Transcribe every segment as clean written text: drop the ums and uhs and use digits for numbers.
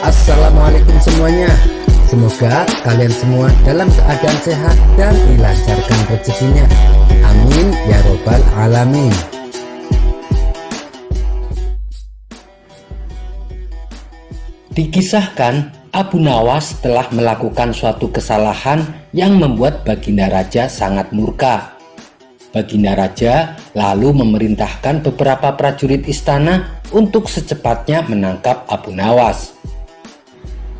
Assalamualaikum semuanya. Semoga kalian semua dalam keadaan sehat dan dilancarkan rezekinya. Amin ya robbal alamin. Dikisahkan Abu Nawas telah melakukan suatu kesalahan yang membuat Baginda Raja sangat murka. Baginda Raja lalu memerintahkan beberapa prajurit istana untuk secepatnya menangkap Abu Nawas.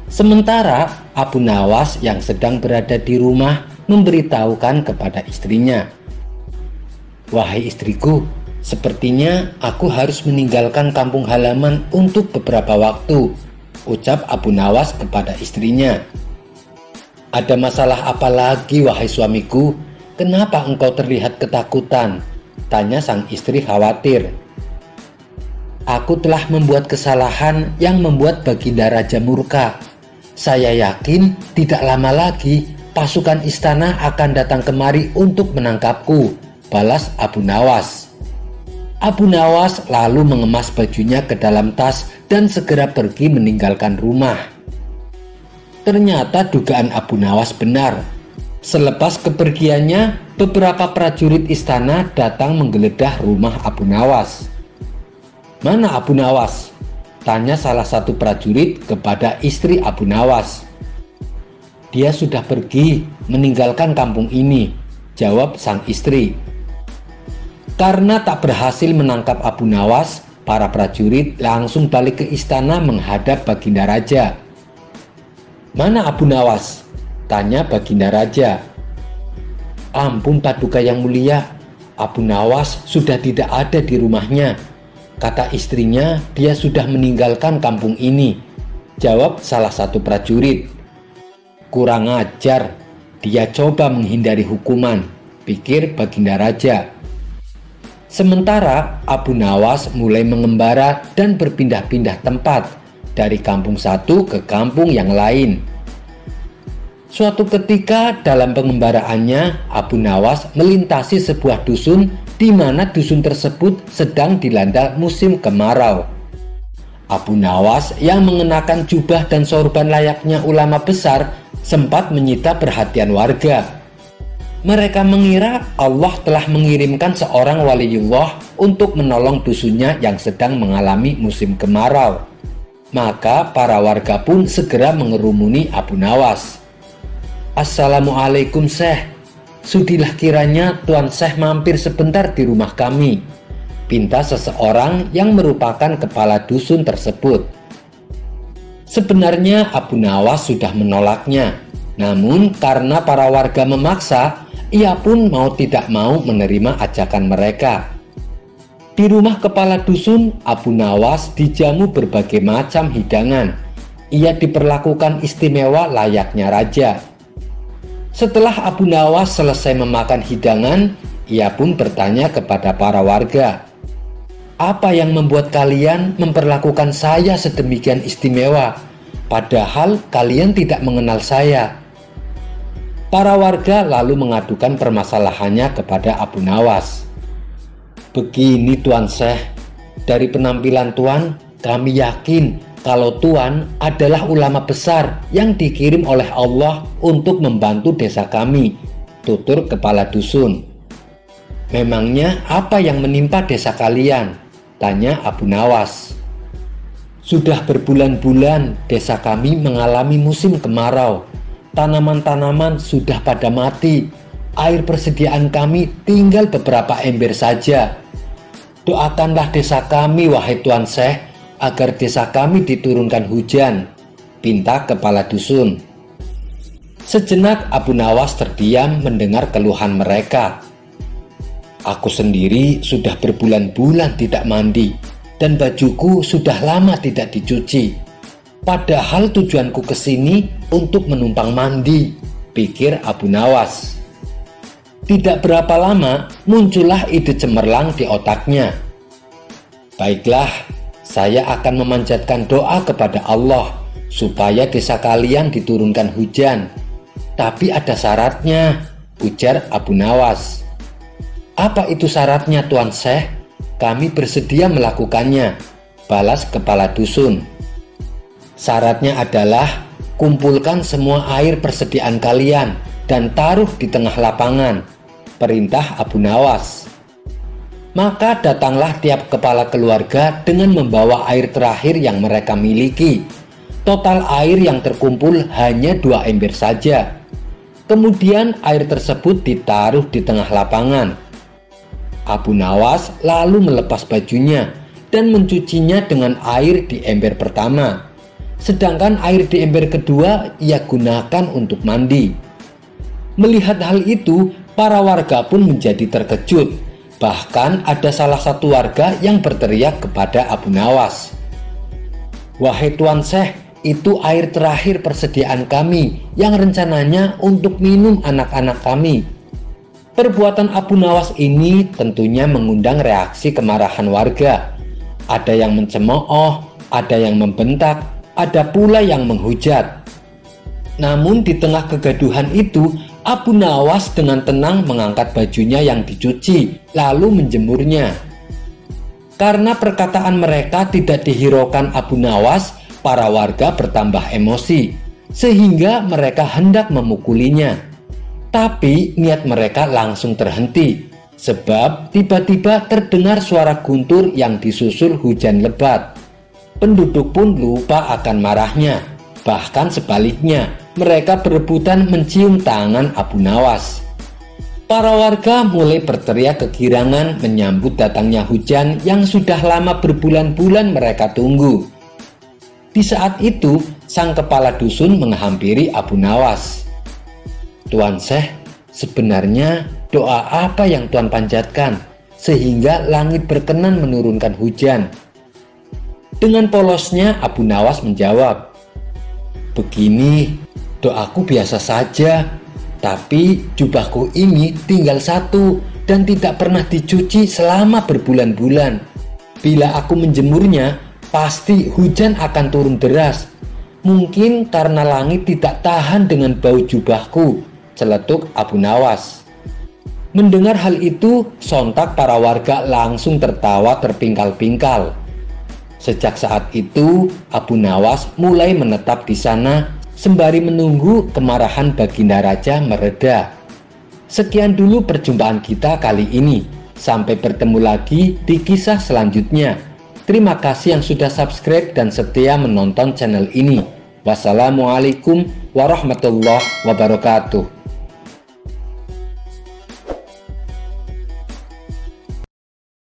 Sementara Abu Nawas yang sedang berada di rumah memberitahukan kepada istrinya, "Wahai istriku, sepertinya aku harus meninggalkan kampung halaman untuk beberapa waktu," ucap Abu Nawas kepada istrinya. "Ada masalah apa lagi, wahai suamiku? Kenapa engkau terlihat ketakutan?" tanya sang istri khawatir. "Aku telah membuat kesalahan yang membuat Baginda Raja murka. Saya yakin tidak lama lagi pasukan istana akan datang kemari untuk menangkapku," balas Abu Nawas. Abu Nawas lalu mengemas bajunya ke dalam tas dan segera pergi meninggalkan rumah. Ternyata dugaan Abu Nawas benar. Selepas kepergiannya, beberapa prajurit istana datang menggeledah rumah Abu Nawas. "Mana Abu Nawas?" tanya salah satu prajurit kepada istri Abu Nawas. "Dia sudah pergi meninggalkan kampung ini," jawab sang istri. Karena tak berhasil menangkap Abu Nawas, para prajurit langsung balik ke istana menghadap Baginda Raja. "Mana Abu Nawas?" tanya Baginda Raja. "Ampun Paduka yang mulia, Abu Nawas sudah tidak ada di rumahnya. Kata istrinya dia sudah meninggalkan kampung ini," jawab salah satu prajurit. "Kurang ajar, dia coba menghindari hukuman," pikir Baginda Raja. Sementara Abu Nawas mulai mengembara dan berpindah-pindah tempat dari kampung satu ke kampung yang lain. Suatu ketika dalam pengembaraannya, Abu Nawas melintasi sebuah dusun di mana dusun tersebut sedang dilanda musim kemarau. Abu Nawas yang mengenakan jubah dan sorban layaknya ulama besar sempat menyita perhatian warga. Mereka mengira Allah telah mengirimkan seorang waliullah untuk menolong dusunnya yang sedang mengalami musim kemarau. Maka para warga pun segera mengerumuni Abu Nawas. "Assalamualaikum Syekh, sudilah kiranya Tuan Syekh mampir sebentar di rumah kami," pinta seseorang yang merupakan kepala dusun tersebut. Sebenarnya Abu Nawas sudah menolaknya, namun karena para warga memaksa, ia pun mau tidak mau menerima ajakan mereka. Di rumah kepala dusun, Abu Nawas dijamu berbagai macam hidangan. Ia diperlakukan istimewa layaknya raja. Setelah Abu Nawas selesai memakan hidangan, ia pun bertanya kepada para warga, "Apa yang membuat kalian memperlakukan saya sedemikian istimewa, padahal kalian tidak mengenal saya?" Para warga lalu mengadukan permasalahannya kepada Abu Nawas. "Begini Tuan Syekh, dari penampilan Tuan, kami yakin kalau Tuan adalah ulama besar yang dikirim oleh Allah untuk membantu desa kami," tutur kepala dusun. "Memangnya apa yang menimpa desa kalian?" tanya Abu Nawas. "Sudah berbulan-bulan desa kami mengalami musim kemarau. Tanaman-tanaman sudah pada mati. Air persediaan kami tinggal beberapa ember saja. Doakanlah desa kami, wahai Tuan Syekh, agar desa kami diturunkan hujan," pinta kepala dusun. Sejenak Abu Nawas terdiam mendengar keluhan mereka. "Aku sendiri sudah berbulan-bulan tidak mandi dan bajuku sudah lama tidak dicuci. Padahal tujuanku ke sini untuk menumpang mandi," pikir Abu Nawas. Tidak berapa lama muncullah ide cemerlang di otaknya. "Baiklah, saya akan memanjatkan doa kepada Allah supaya desa kalian diturunkan hujan. Tapi ada syaratnya," ujar Abu Nawas. "Apa itu syaratnya Tuan Syekh?" kami bersedia melakukannya, balas kepala dusun. Syaratnya adalah kumpulkan semua air persediaan kalian dan taruh di tengah lapangan, perintah Abu Nawas. Maka datanglah tiap kepala keluarga dengan membawa air terakhir yang mereka miliki. Total air yang terkumpul hanya 2 ember saja. Kemudian air tersebut ditaruh di tengah lapangan. Abu Nawas lalu melepas bajunya dan mencucinya dengan air di ember pertama. Sedangkan air di ember kedua ia gunakan untuk mandi. Melihat hal itu, para warga pun menjadi terkejut. Bahkan ada salah satu warga yang berteriak kepada Abu Nawas, "Wahai Tuan Syekh, itu air terakhir persediaan kami yang rencananya untuk minum anak-anak kami." Perbuatan Abu Nawas ini tentunya mengundang reaksi kemarahan warga. Ada yang mencemooh, ada yang membentak, ada pula yang menghujat. Namun di tengah kegaduhan itu, Abu Nawas dengan tenang mengangkat bajunya yang dicuci, lalu menjemurnya. Karena perkataan mereka tidak dihiraukan Abu Nawas, para warga bertambah emosi, sehingga mereka hendak memukulinya. Tapi niat mereka langsung terhenti, sebab tiba-tiba terdengar suara guntur yang disusul hujan lebat. Penduduk pun lupa akan marahnya. Bahkan sebaliknya, mereka berebutan mencium tangan Abu Nawas. Para warga mulai berteriak kegirangan menyambut datangnya hujan yang sudah lama berbulan-bulan mereka tunggu. Di saat itu, sang kepala dusun menghampiri Abu Nawas. "Tuan Syekh, sebenarnya doa apa yang Tuan panjatkan sehingga langit berkenan menurunkan hujan?" Dengan polosnya Abu Nawas menjawab, "Begini, doaku biasa saja, tapi jubahku ini tinggal satu dan tidak pernah dicuci selama berbulan-bulan. Bila aku menjemurnya, pasti hujan akan turun deras. Mungkin karena langit tidak tahan dengan bau jubahku," celetuk Abu Nawas. Mendengar hal itu, sontak para warga langsung tertawa terpingkal-pingkal. Sejak saat itu, Abu Nawas mulai menetap di sana sembari menunggu kemarahan Baginda Raja mereda. Sekian dulu perjumpaan kita kali ini. Sampai bertemu lagi di kisah selanjutnya. Terima kasih yang sudah subscribe dan setia menonton channel ini. Wassalamualaikum warahmatullahi wabarakatuh.